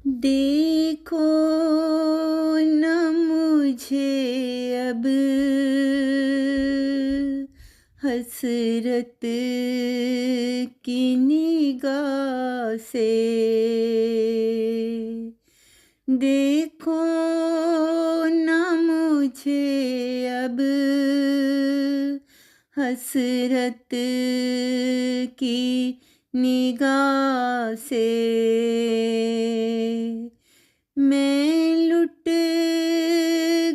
देखो न मुझे अब हसरत की निगाह से। देखो न मुझे अब हसरत की निगाह से। मैं लुट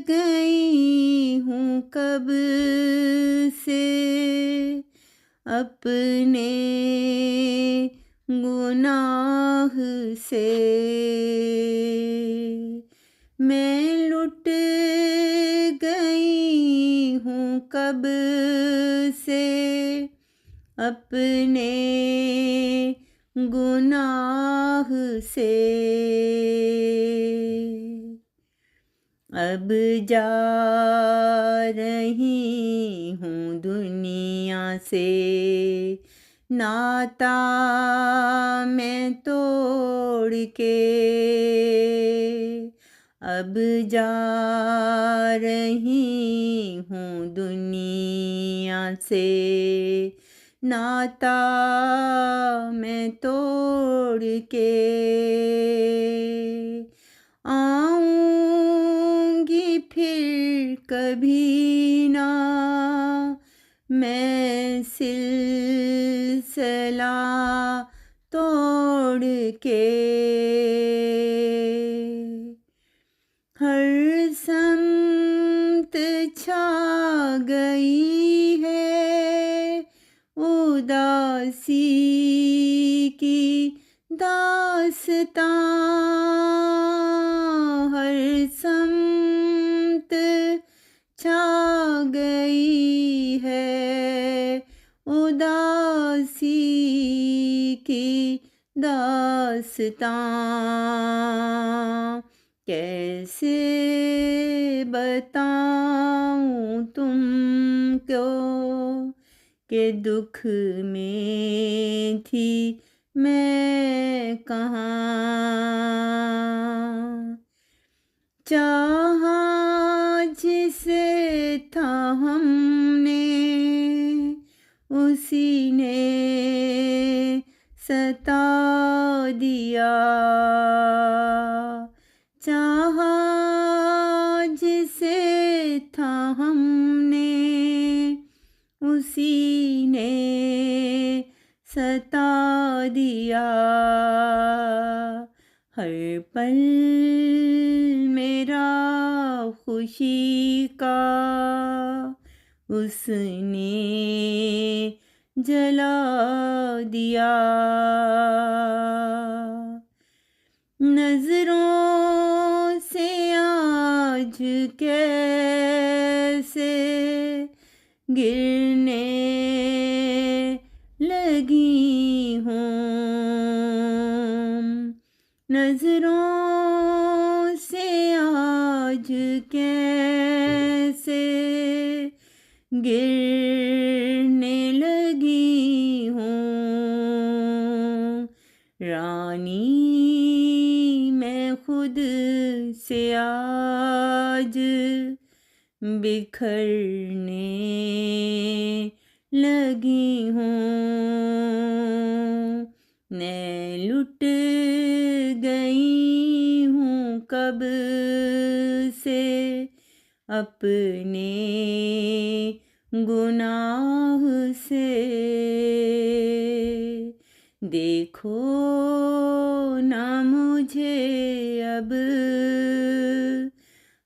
गई हूँ कब से अपने गुनाह से। मैं लुट गई हूँ कब से अपने गुनाह से। अब जा रही हूँ दुनिया से नाता मैं तोड़ के। अब जा रही हूँ दुनिया से नाता मैं तोड़ के। आऊँगी फिर कभी ना मैं सिलसिला तोड़ के। हर समत छा गई है उदासी की दास्तां। हर समत छा गई है उदासी की दास्तां। कैसे बताऊं तुमको कि दुख में थी मैं कहाँ। चाहा जिसे था हमने उसी ने सता दिया। चाहा जिसे था हमने उसी ने सता दिया। हर पल मेरा खुशी का उसने जला दिया। नजरों से आज कैसे गिरने लगी हूँ। नजरों से आज कैसे गिरने लगी हूँ। रानी मैं खुद से आज बिखरने लगी हूँ। मैं लुट गई हूँ कब से अपने गुनाह से। देखो ना मुझे अब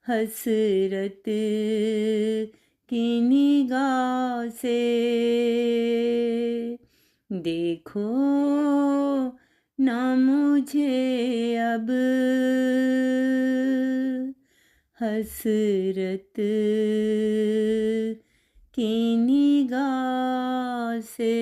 हसरत की निगाह से। देखो ना मुझे अब हसरत की निगाह से।